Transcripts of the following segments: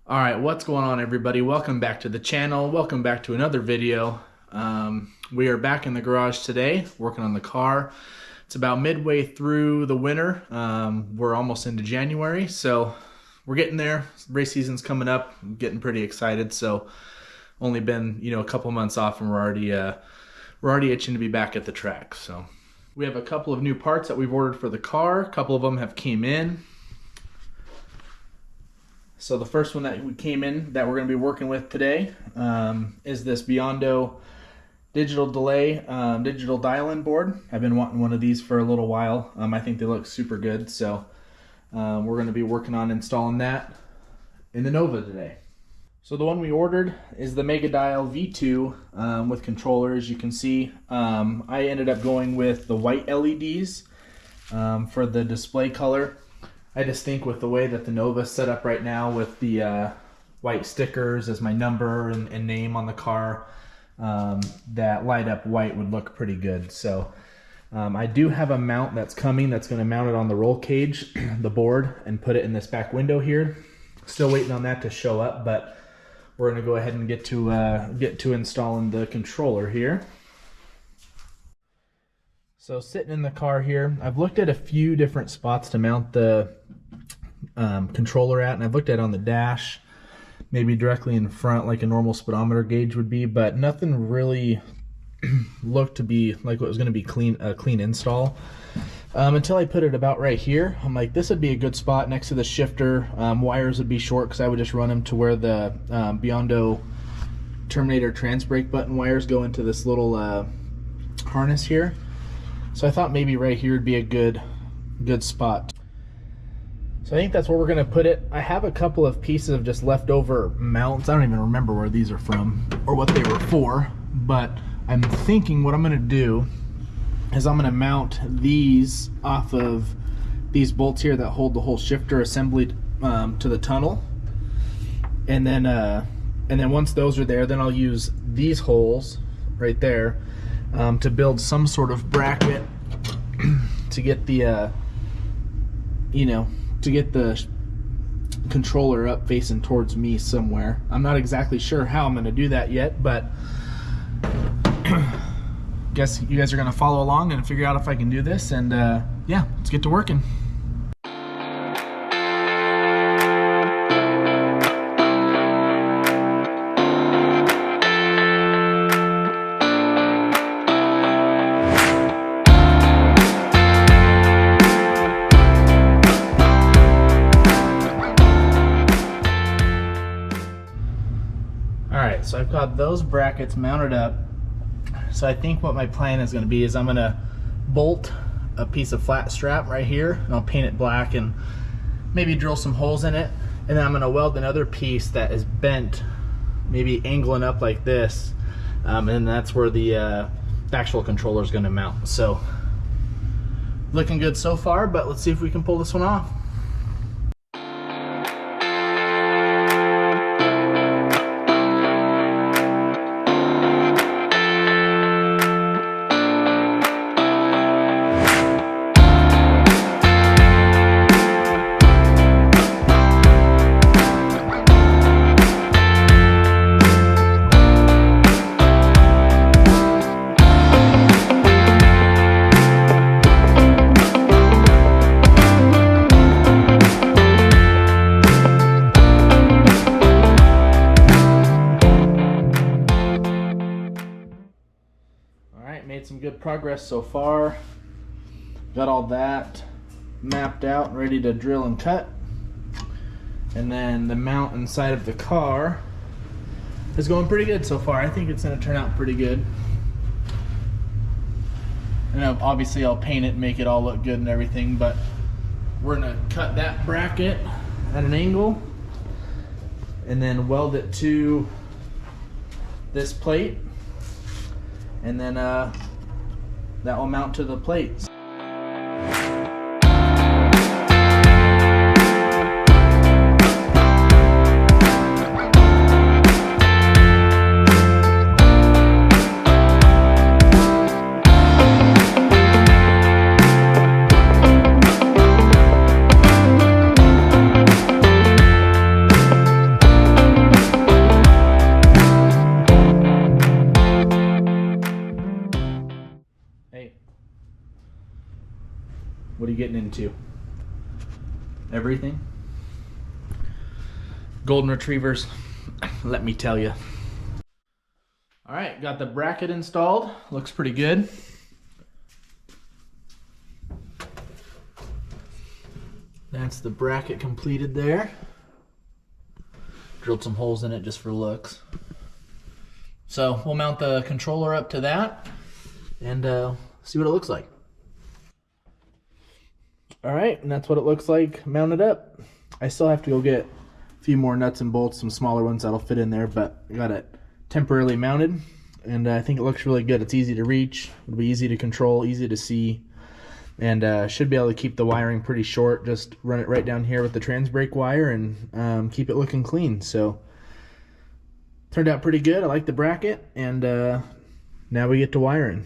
All right, what's going on, everybody? Welcome back to the channel. Welcome back to another video. We are back in the garage today working on the car. It's about midway through the winter. We're almost into January, so we're getting there. Race season's coming up. I'm getting pretty excited. So only been a couple months off, and we're already itching to be back at the track. So we have a couple of new parts that we've ordered for the car. A couple of them have came in. So the first one that we came in that we're going to be working with today is this Biondo digital delay, digital dial-in board. I've been wanting one of these for a little while. I think they look super good. So we're going to be working on installing that in the Nova today. So the one we ordered is the Mega Dial V2 with controller. As you can see, I ended up going with the white LEDs for the display color. I just think with the way that the Nova is set up right now with the white stickers as my number and name on the car, that light up white would look pretty good. So I do have a mount that's coming that's going to mount it on the roll cage, the board, and put it in this back window here. Still waiting on that to show up, but we're going to go ahead and get to installing the controller here. So sitting in the car here, I've looked at a few different spots to mount the controller at, and I've looked at it on the dash, maybe directly in front like a normal speedometer gauge would be, but nothing really looked to be like what was going to be a clean install until I put it about right here. I'm like, this would be a good spot next to the shifter. Wires would be short because I would just run them to where the Biondo Terminator trans brake button wires go into this little harness here. So I thought maybe right here would be a good spot. So I think that's where we're going to put it. I have a couple of pieces of just leftover mounts. I don't even remember where these are from or what they were for, but I'm thinking what I'm going to do is I'm going to mount these off of these bolts here that hold the whole shifter assembly to the tunnel, and then once those are there, then I'll use these holes right there to build some sort of bracket to get the to get the controller up facing towards me somewhere. I'm not exactly sure how I'm going to do that yet, but guess you guys are going to follow along and figure out if I can do this, and yeah, let's get to working. So I've got those brackets mounted up. So I think what my plan is going to be is I'm going to bolt a piece of flat strap right here, and I'll paint it black and maybe drill some holes in it, and then I'm going to weld another piece that is bent, maybe angling up like this, and that's where the actual controller is going to mount. So looking good so far, but let's see if we can pull this one off. Made some good progress so far. Got all that mapped out, ready to drill and cut. And then the mount inside of the car is going pretty good so far. I think it's going to turn out pretty good. And obviously I'll paint it and make it all look good and everything, but we're going to cut that bracket at an angle and then weld it to this plate, and then that will mount to the plates. getting into? Everything. Golden Retrievers, let me tell you. All right, got the bracket installed. Looks pretty good. That's the bracket completed there. Drilled some holes in it just for looks. So we'll mount the controller up to that and see what it looks like. All right, and that's what it looks like mounted up. I still have to go get a few more nuts and bolts, some smaller ones that'll fit in there, but I got it temporarily mounted, and I think it looks really good. It's easy to reach, it'll be easy to control, easy to see, and should be able to keep the wiring pretty short. Just run it right down here with the trans brake wire and keep it looking clean. So turned out pretty good. I like the bracket, and now we get to wiring.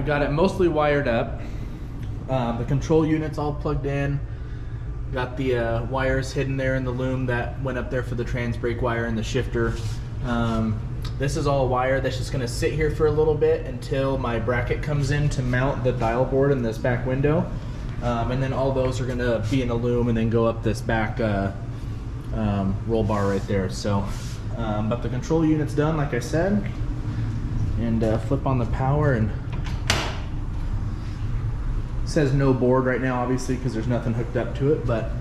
Got it mostly wired up. The control unit's all plugged in. Got the wires hidden there in the loom that went up there for the trans brake wire and the shifter. This is all wire that's just going to sit here for a little bit until my bracket comes in to mount the dial board in this back window. And then all those are going to be in a loom and then go up this back roll bar right there. So, but the control unit's done, like I said. And flip on the power, and says no board right now, obviously, because there's nothing hooked up to it, but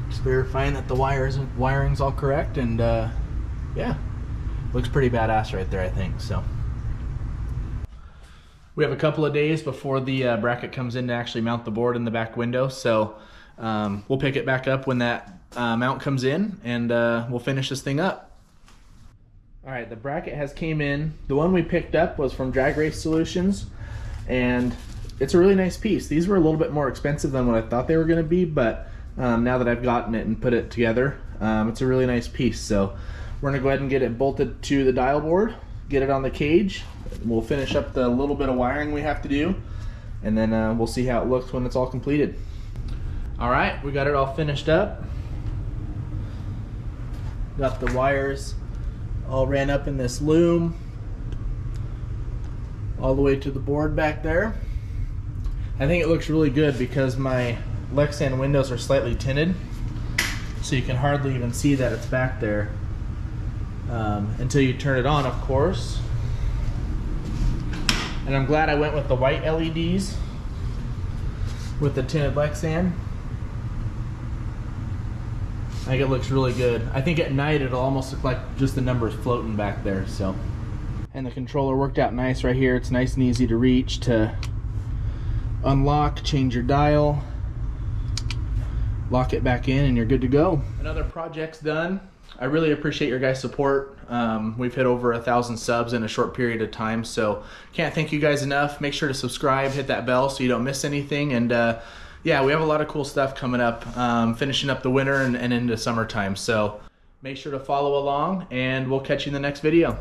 just verifying that the wiring's all correct, and yeah, looks pretty badass right there, I think. So we have a couple of days before the bracket comes in to actually mount the board in the back window, so we'll pick it back up when that mount comes in, and we'll finish this thing up. All right, the bracket has came in. The one we picked up was from Drag Race Solutions, and it's a really nice piece. These were a little bit more expensive than what I thought they were going to be, but now that I've gotten it and put it together, it's a really nice piece. So we're going to go ahead and get it bolted to the dial board, get it on the cage. We'll finish up the little bit of wiring we have to do, and then we'll see how it looks when it's all completed. All right, we got it all finished up. Got the wires all ran up in this loom all the way to the board back there. I think it looks really good because my Lexan windows are slightly tinted, so you can hardly even see that it's back there until you turn it on, of course. And I'm glad I went with the white LEDs with the tinted Lexan. I think it looks really good. I think at night it'll almost look like just the numbers floating back there. So, and the controller worked out nice right here. It's nice and easy to reach to unlock, change your dial, lock it back in, and you're good to go. Another project's done. I really appreciate your guys' support. We've hit over 1,000 subs in a short period of time, so can't thank you guys enough. Make sure to subscribe, hit that bell so you don't miss anything, and yeah, we have a lot of cool stuff coming up, finishing up the winter and into summertime, so make sure to follow along, and we'll catch you in the next video.